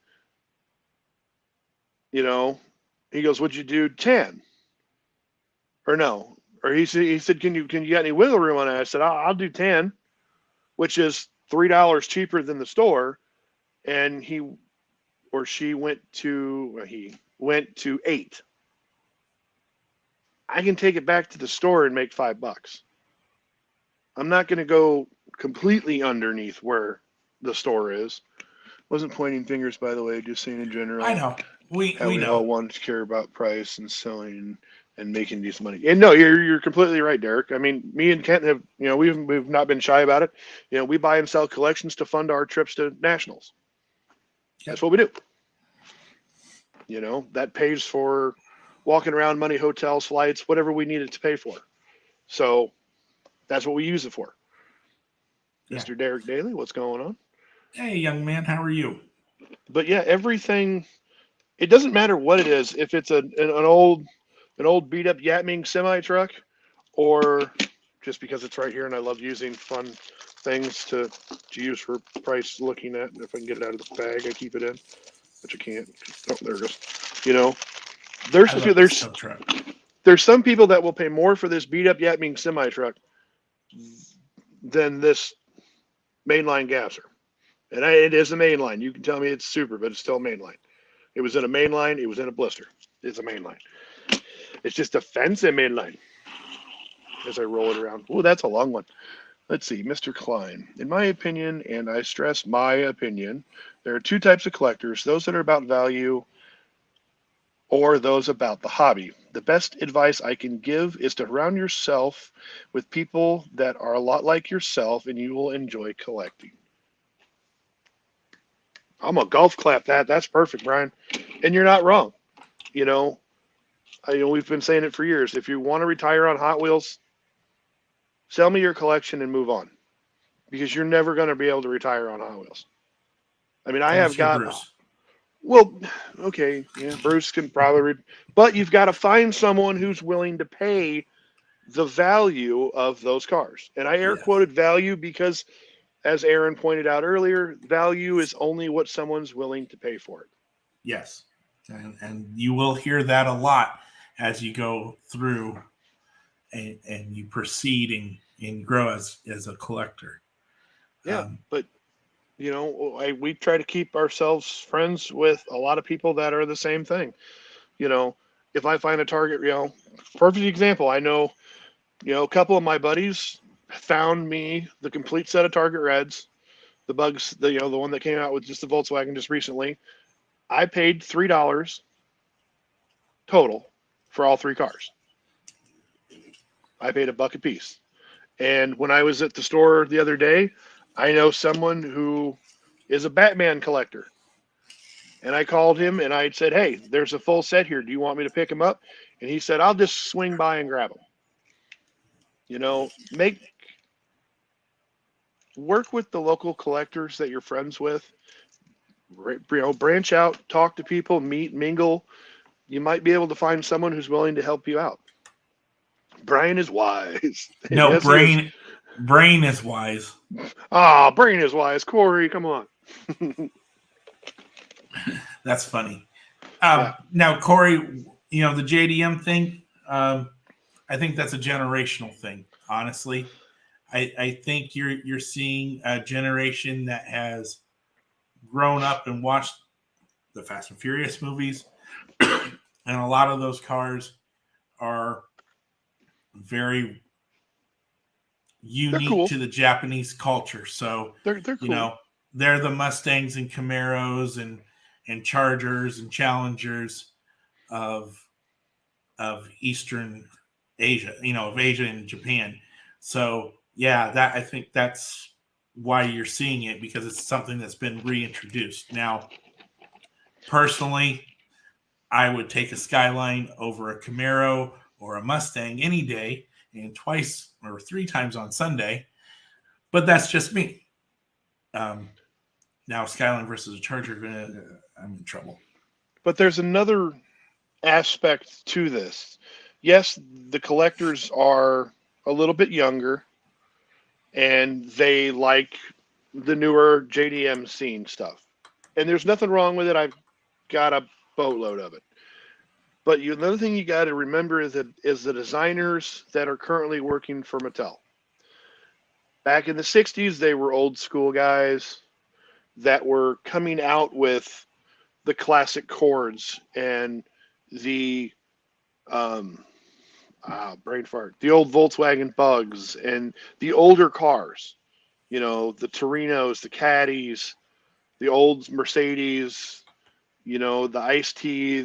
he goes, would you do 10? Or no? Or he said, can you get any wiggle room on it? I said, I'll do 10, which is $3 cheaper than the store. And he went to 8. I can take it back to the store and make $5. I'm not going to go completely underneath where the store is. Wasn't pointing fingers, by the way, just saying in I general know. how We we know. all want to care about price and selling and making decent money. And no, you're completely right, Derek. I mean, me and Kent have, we've not been shy about it. We buy and sell collections to fund our trips to nationals. Yep. That's what we do. That pays for walking around, money, hotels, flights, whatever we need it to pay for. So that's what we use it for. Yeah. Mr. Derek Daly, what's going on? Hey, young man, how are you? But yeah, everything. It doesn't matter what it is. If it's an old beat up Yatming semi truck, or just because it's right here and I love using fun things to use for price looking at. If I can get it out of the bag, I keep it in, which I can't. Oh, there it goes. You know, I there's love this tow truck. there's some people that will pay more for this beat up Yatming semi truck than this mainline gasser. And it is a mainline. You can tell me it's super, but it's still a mainline. It was in a mainline. It was in a blister. It's a mainline. It's just a fancy mainline. As I roll it around. Oh, that's a long one. Let's see, Mr. Klein. In my opinion, and I stress my opinion, there are two types of collectors: those that are about value or those about the hobby. The best advice I can give is to surround yourself with people that are a lot like yourself, and you will enjoy collecting. I'm a golf clap that. That's perfect, Brian. And you're not wrong. You know, we've been saying it for years. If you want to retire on Hot Wheels, sell me your collection and move on, because you're never going to be able to retire on Hot Wheels. I mean, I have Unless you're got, Bruce. well, okay, yeah, Bruce can probably, but you've got to find someone who's willing to pay the value of those cars. And I air Yes. quoted value because, as Aaron pointed out earlier, value is only what someone's willing to pay for it. Yes. And you will hear that a lot as you go through and you proceed and grow as a collector. Yeah, but we try to keep ourselves friends with a lot of people that are the same thing. You know, if I find a target, perfect example. I know, a couple of my buddies found me the complete set of Target Reds, the bugs, the one that came out with just the Volkswagen just recently. I paid $3 total for all three cars. I paid $1 a piece. And when I was at the store the other day, I know someone who is a Batman collector. And I called him and I said, "Hey, there's a full set here. Do you want me to pick him up?" And he said, "I'll just swing by and grab them." Make work with the local collectors that you're friends with. Branch out, talk to people, meet, mingle. You might be able to find someone who's willing to help you out. Brian is wise. No, Yes, he is. brain is wise. Brian is wise. Corey, come on. That's funny. Yeah. Now, Corey, the JDM thing, I think that's a generational thing, honestly. I think you're seeing a generation that has grown up and watched the Fast and Furious movies, and a lot of those cars are very They're unique cool. to the Japanese culture. So, They're cool. they're the Mustangs and Camaros and Chargers and Challengers of Eastern Asia, of Asia and Japan. So yeah, I think that's why you're seeing it, because it's something that's been reintroduced. Now, personally, I would take a Skyline over a Camaro or a Mustang any day, and twice or three times on Sunday. But that's just me. Now, Skyline versus a Charger, I'm in trouble. But there's another aspect to this. Yes, the collectors are a little bit younger and they like the newer JDM scene stuff. And there's nothing wrong with it. I've got a boatload of it. But another thing you got to remember is the designers that are currently working for Mattel. Back in the 60s, they were old school guys that were coming out with the classic chords and the Brain fart. The old Volkswagen Bugs and the older cars. The Torinos, the Caddies, the old Mercedes. The Ice T.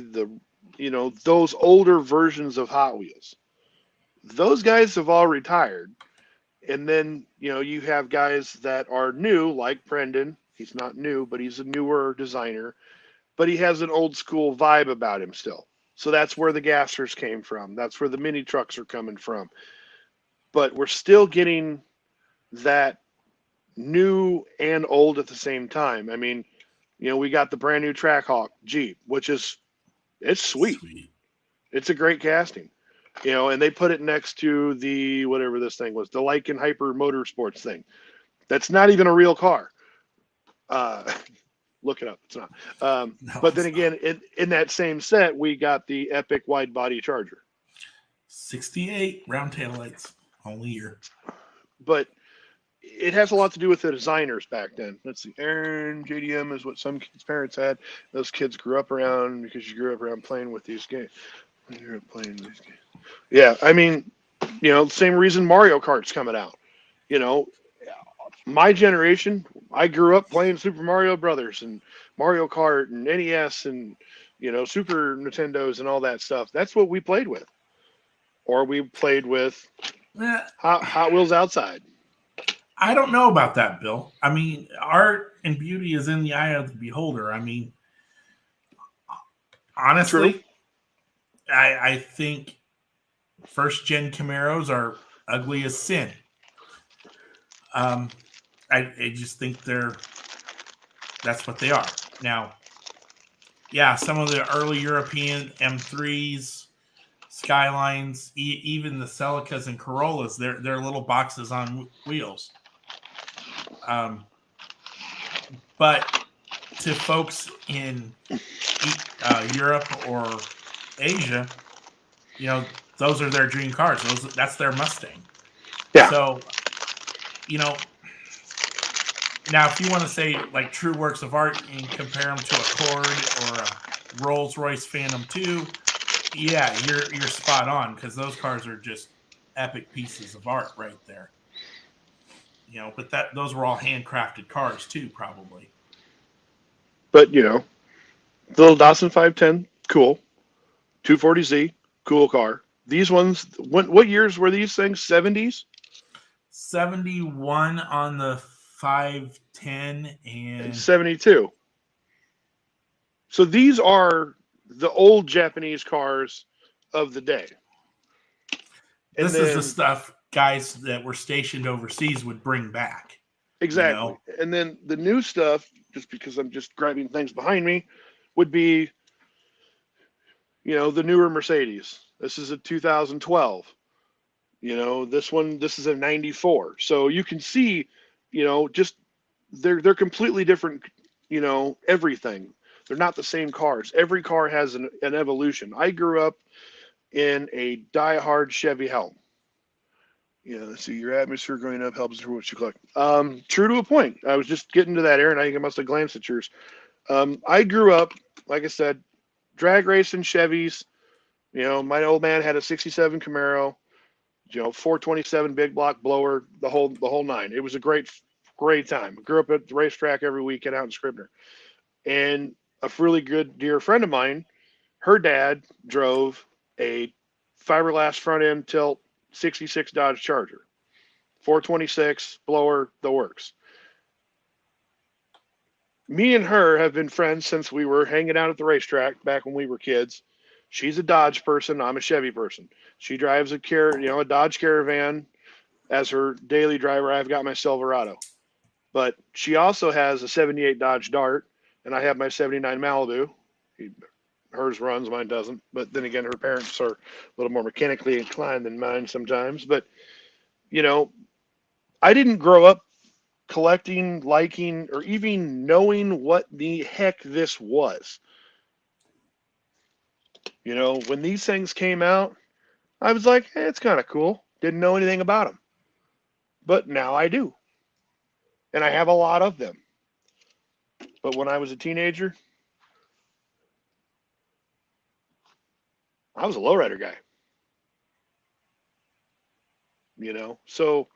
Those older versions of Hot Wheels. Those guys have all retired. And then, you have guys that are new, like Brendan. He's not new, but he's a newer designer. But he has an old school vibe about him still. So that's where the gassers came from. That's where the mini trucks are coming from. But we're still getting that new and old at the same time. I mean, we got the brand new Trackhawk Jeep, which it's sweet. Sweet. It's a great casting. And they put it next to the whatever this thing was, the Lycan Hyper Motorsports thing. That's not even a real car. Look it up. It's not. No, but then it's again, in that same set, we got the Epic wide body Charger. 68 round tail lights, only year. But it has a lot to do with the designers back then. Let's see. Aaron JDM is what some kids' parents had. Those kids grew up around because you grew up around playing with these games. You grew up playing these games. Yeah, I mean, same reason Mario Kart's coming out. My generation, I grew up playing Super Mario Brothers and Mario Kart and NES and Super Nintendos and all that stuff. That's what we played with, or we played with Hot Wheels outside. I don't know about that, Bill. I mean, art and beauty is in the eye of the beholder. I mean, honestly, True. I think first gen Camaros are ugly as sin. I just think that's what they are. Now, yeah, some of the early European M3s, Skylines, even the Celicas and Corollas, they're little boxes on wheels. But to folks in Europe or Asia, those are their dream cars. That's their Mustang. Yeah. So, now if you want to say like true works of art and compare them to a Accord or a Rolls-Royce Phantom 2, yeah, you're spot on because those cars are just epic pieces of art right there. But those were all handcrafted cars too, probably. But the little Datsun 510, cool. 240Z, cool car. These ones, what years were these things? 70s? 71 on the 510 And and 72. So these are the old Japanese cars of the day. This is the stuff guys that were stationed overseas would bring back. Exactly. And then the new stuff, just because I'm just grabbing things behind me, would be, the newer Mercedes. This is a 2012. This is a 94. So you can see, just they're completely different, everything. They're not the same cars. Every car has an evolution. I grew up in a die-hard Chevy helm. Let's see, your atmosphere growing up helps through what you collect. True to a point. I was just getting to that, Aaron. I think I must have glanced at yours. I grew up, like I said, drag racing Chevys. My old man had a 67 Camaro, 427 big block blower, the whole nine. It was a great time. I grew up at the racetrack every weekend out in Scribner. And a really good dear friend of mine, her dad drove a fiberglass front end tilt 66 Dodge Charger, 426 blower, the works. Me and her have been friends since we were hanging out at the racetrack back when we were kids. She's a Dodge person. I'm a Chevy person. She drives a Dodge Caravan as her daily driver. I've got my Silverado, but she also has a 78 Dodge Dart, and I have my 79 Malibu. Hers runs, mine doesn't. But then again, her parents are a little more mechanically inclined than mine sometimes. But, I didn't grow up collecting, liking, or even knowing what the heck this was. When these things came out, I was like, hey, it's kind of cool. Didn't know anything about them. But now I do. And I have a lot of them. But when I was a teenager, I was a lowrider guy. So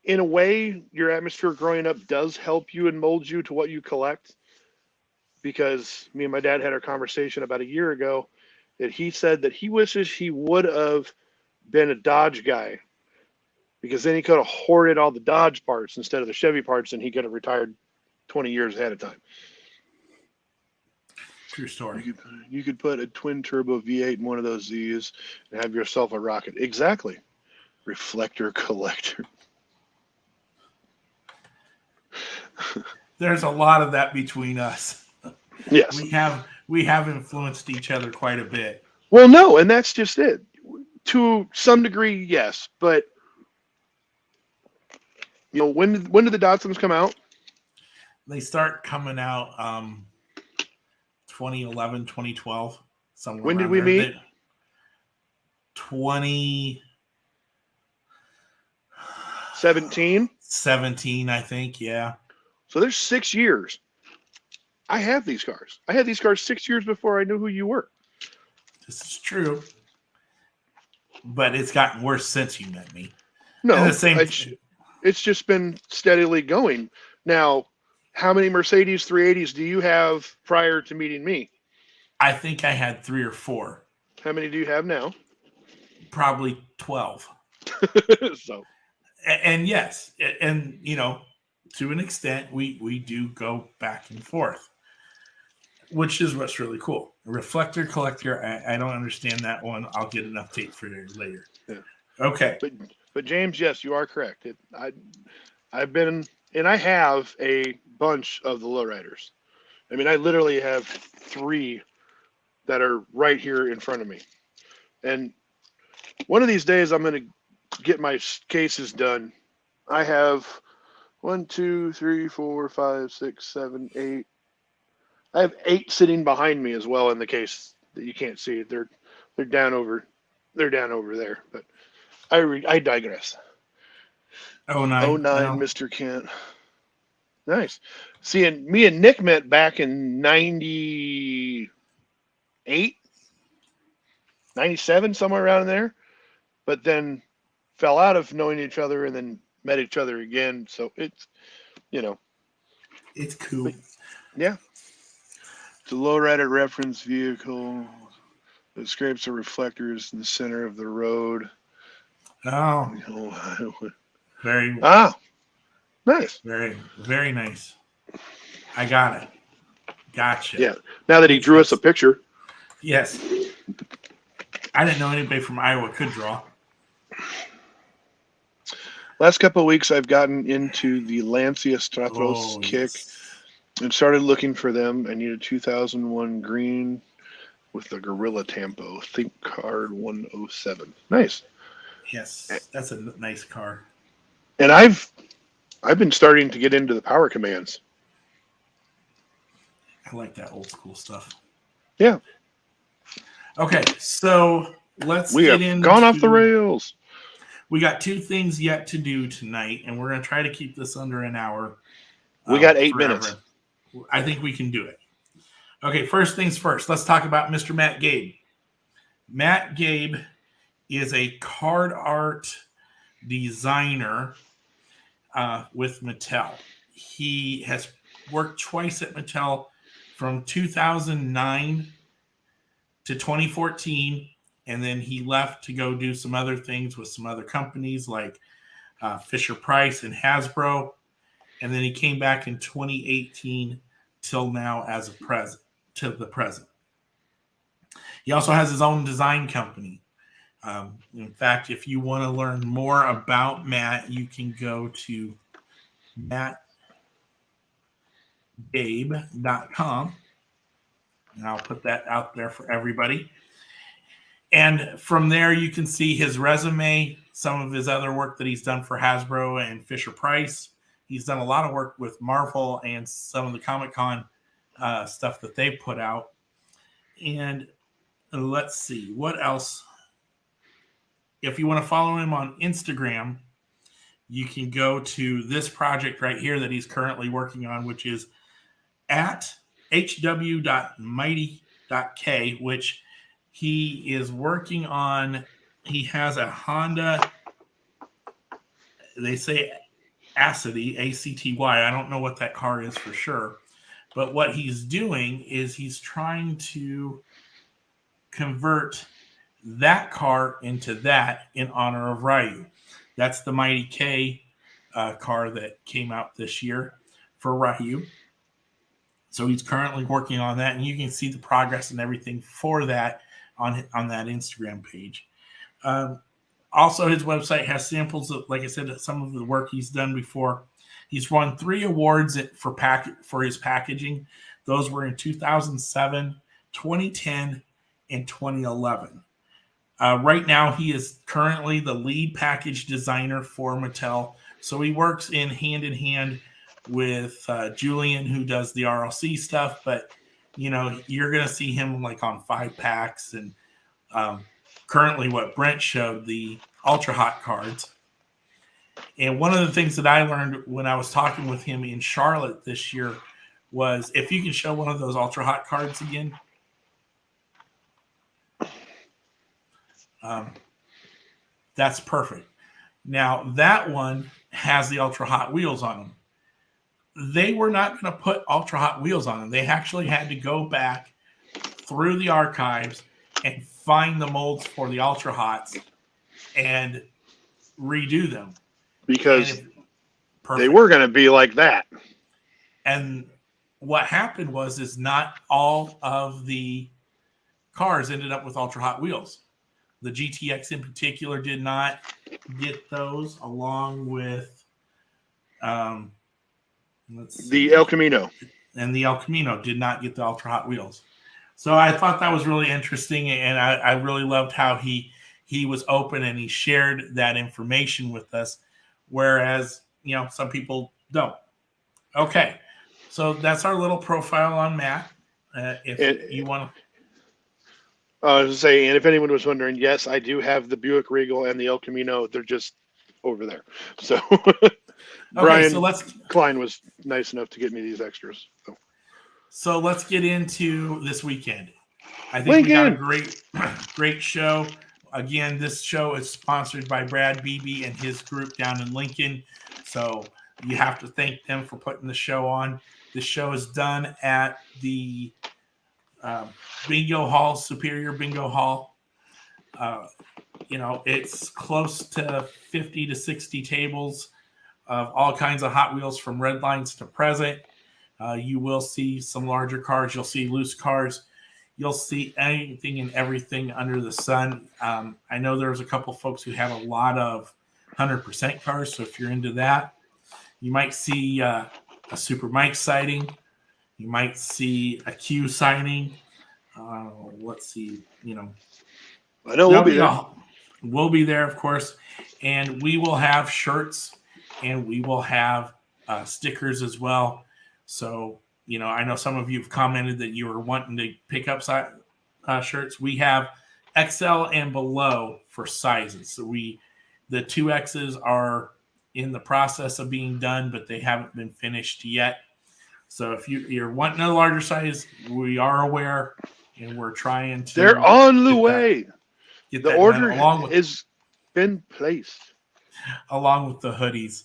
in a way, your atmosphere growing up does help you and mold you to what you collect. Because me and my dad had our conversation about a year ago that he said that he wishes he would have been a Dodge guy because then he could have hoarded all the Dodge parts instead of the Chevy parts, and he could have retired 20 years ahead of time. True story. You could put a twin turbo V8 in one of those Z's and have yourself a rocket. Exactly. Reflector collector. There's a lot of that between us. Yes. We have influenced each other quite a bit. Well, no, and that's just it. To some degree, yes, but when did the Datsuns come out? They start coming out 2011, 2012. Somewhere When did around we there. meet? 2017, I think. Yeah. So there's 6 years. I have these cars. I had these cars 6 years before I knew who you were. This is true. But it's gotten worse since you met me. No, And the same. It's just been steadily going. Now, how many Mercedes 380s do you have prior to meeting me? I think I had 3 or 4. How many do you have now? Probably 12. So, and yes, and to an extent, we do go back and forth, which is what's really cool. Reflector collector, I don't understand that one. I'll get an update for you later. Yeah. Okay. But James, yes, you are correct. I've been, and I have a bunch of the lowriders. I mean, I literally have 3 that are right here in front of me. And one of these days, I'm going to get my cases done. I have 1, 2, 3, 4, 5, 6, 7, 8. I have 8 sitting behind me as well in the case that you can't see. They're down over there. But I digress. 09. 09, Mr. Kent. Nice. See, and me and Nick met back in 98, 97, somewhere around there. But then fell out of knowing each other and then met each other again. So it's, It's cool. But, yeah. It's a lowrider reference vehicle that scrapes the reflectors in the center of the road. Oh. Very. Nice. Very, very nice. I got it. Gotcha. Yeah. Now that he drew us a picture. Yes. I didn't know anybody from Iowa could draw. Last couple of weeks, I've gotten into the Lancia Stratos kick and started looking for them. I need a 2001 green with the Gorilla Tampo. Think Card 107. Nice. Yes, that's a nice car. And I've been starting to get into the power commands. I like that old school stuff. Yeah. Okay, so We have gone off the rails. We got 2 things yet to do tonight, and we're going to try to keep this under an hour. We got 8 minutes. I think we can do it. Okay, first things first. Let's talk about Mr. Matt Gabe. Matt Gabe is a card art designer with Mattel. He has worked twice at Mattel from 2009 to 2014, and then he left to go do some other things with some other companies like Fisher Price and Hasbro, and then he came back in 2018 till now as a to the present. He also has his own design company. In fact, if you want to learn more about Matt, you can go to mattgabe.com, and I'll put that out there for everybody. And from there, you can see his resume, some of his other work that he's done for Hasbro and Fisher Price. He's done a lot of work with Marvel and some of the Comic-Con stuff that they put out. And let's see, what else? If you want to follow him on Instagram, you can go to this project right here that he's currently working on, which is at hw.mighty.k, which he is working on. He has a Honda they say Acity, A-C-T-Y. I don't know what that car is for sure. But what he's doing is he's trying to convert that car into that in honor of Ryu. That's the Mighty K car that came out this year for Ryu. So he's currently working on that, and you can see the progress and everything for that on that Instagram page. Also, his website has samples of, like I said, some of the work he's done before. He's won 3 awards for his packaging. Those were in 2007, 2010, and 2011. Right now, he is currently the lead package designer for Mattel. So he works in hand with Julian, who does the RLC stuff. But, you're going to see him like on 5-packs and currently what Brent showed, the Ultra Hot cards. And one of the things that I learned when I was talking with him in Charlotte this year was, if you can show one of those Ultra Hot cards again. That's perfect. Now, that one has the Ultra Hot wheels on them. They were not going to put Ultra Hot wheels on them. They actually had to go back through the archives and find the molds for the Ultra Hots and redo them. Because they were going to be like that. And what happened is not all of the cars ended up with Ultra Hot wheels. The GTX in particular did not get those, along with the El Camino. And the El Camino did not get the Ultra Hot wheels. So I thought that was really interesting, and I really loved how he was open and he shared that information with us, whereas some people don't. Okay, so that's our little profile on Matt. If you want to. I was going to say, and if anyone was wondering, yes, I do have the Buick Regal and the El Camino. They're just over there. So Brian Klein was nice enough to get me these extras. So let's get into this weekend. I think we got a great show. Again, this show is sponsored by Brad Beebe and his group down in Lincoln. So you have to thank them for putting the show on. The show is done at the Bingo Hall, Superior Bingo Hall. It's close to 50 to 60 tables of all kinds of Hot Wheels from red lines to present. You will see some larger cars. You'll see loose cars. You'll see anything and everything under the sun. I know there's a couple folks who have a lot of 100% cars. So if you're into that, you might see a Super Mike sighting. You might see a Q sighting. Let's see, I know we'll be there. We'll be there, of course. And we will have shirts and we will have stickers as well. So, I know some of you have commented that you were wanting to pick up shirts. We have XL and below for sizes. So the 2Xs are in the process of being done, but they haven't been finished yet. So if you're wanting a larger size, we are aware, and we're trying to. They're on the way. The order has been placed. Along with the hoodies.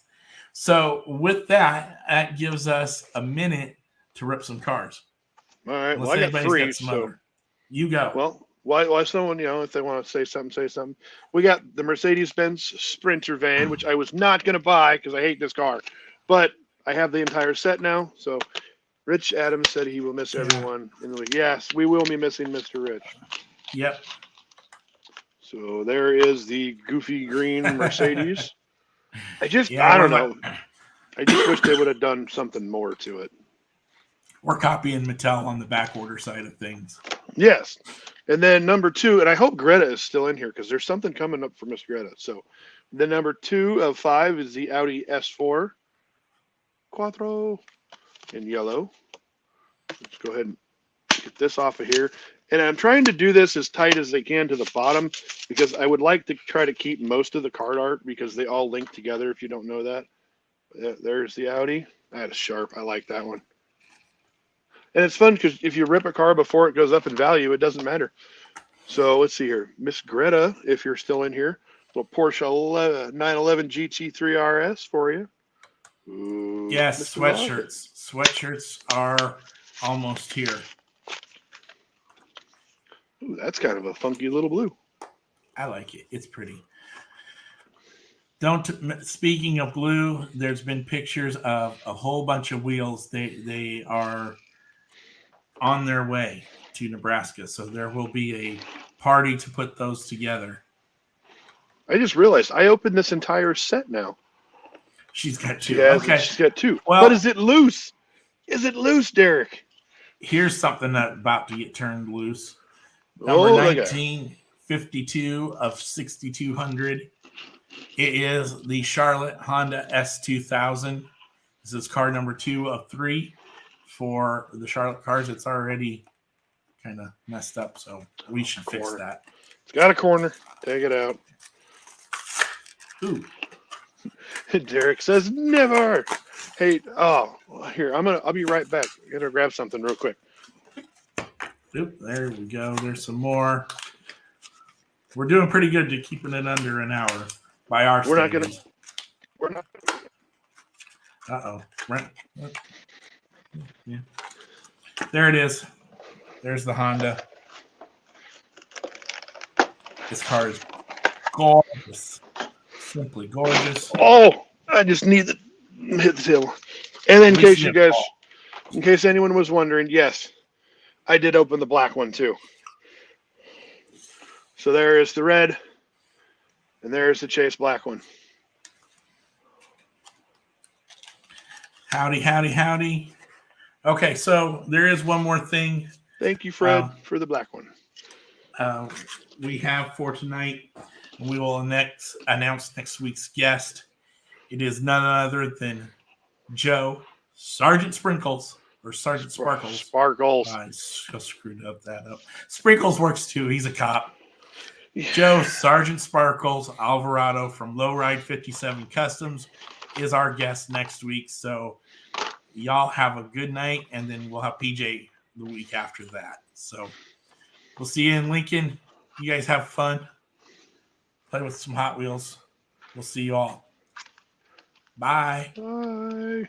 So with that gives us a minute to rip some cars. All right. Well, I got 3. So you go. Well, why someone, if they want to say something. We got the Mercedes-Benz Sprinter van, which I was not going to buy because I hate this car. But I have the entire set now. So Rich Adams said he will miss everyone in the league. Yes, we will be missing Mr. Rich. Yep. So there is the goofy green Mercedes. I don't know. I just wish they would have done something more to it. We're copying Mattel on the back order side of things. Yes. And then number 2, and I hope Greta is still in here because there's something coming up for Miss Greta. So the number 2 of 5 is the Audi S4 Quattro in yellow. Let's go ahead and get this off of here. And I'm trying to do this as tight as they can to the bottom because I would like to try to keep most of the card art because they all link together if you don't know that. There's the Audi. That is sharp. I like that one. And it's fun because if you rip a car before it goes up in value, it doesn't matter. So let's see here. Miss Greta, if you're still in here, Little Porsche 911 GT3 RS for you. Ooh, Yes, Mr. Rocket. sweatshirts. Sweatshirts are almost here. Ooh, that's kind of a funky little blue. I like it. It's pretty. Speaking of blue, there's been pictures of a whole bunch of wheels. They are on their way to Nebraska, so there will be a party to put those together. I just realized I opened this entire set now. She's got two. Okay. She's got two. Well, but is it loose? Is it loose, Derek? Here's something that's about to get turned loose. Number 1952 of 6200. It is the Charlotte Honda S2000. This is car number 2 of 3 for the Charlotte cars. It's already kind of messed up, so we should fix that. It's got a corner. Take it out. Ooh. Derek says never. Hey, here, I'll be right back. I gotta grab something real quick. Oop, there we go. There's some more. We're doing pretty good to keeping it under an hour by our standards. We're not. Uh-oh. Right. Yeah. There it is. There's the Honda. This car is gorgeous. Simply gorgeous. Oh, I just need to hit the table. And in case anyone was wondering, yes, I did open the black one too. So there is the red, and there's the Chase black one. Howdy, howdy, howdy. Okay, so there is one more thing. Thank you, Fred, for the black one. We have for tonight, and we will announce next week's guest. It is none other than Joe Sergeant Sprinkles or Sergeant Sparkles. Sparkles. I screwed that up. Sprinkles works too. He's a cop. Yeah. Joe Sergeant Sparkles Alvarado from Lowride 57 Customs is our guest next week. So y'all have a good night, and then we'll have PJ the week after that. So we'll see you in Lincoln. You guys have fun. Play with some Hot Wheels. We'll see you all. Bye. Bye.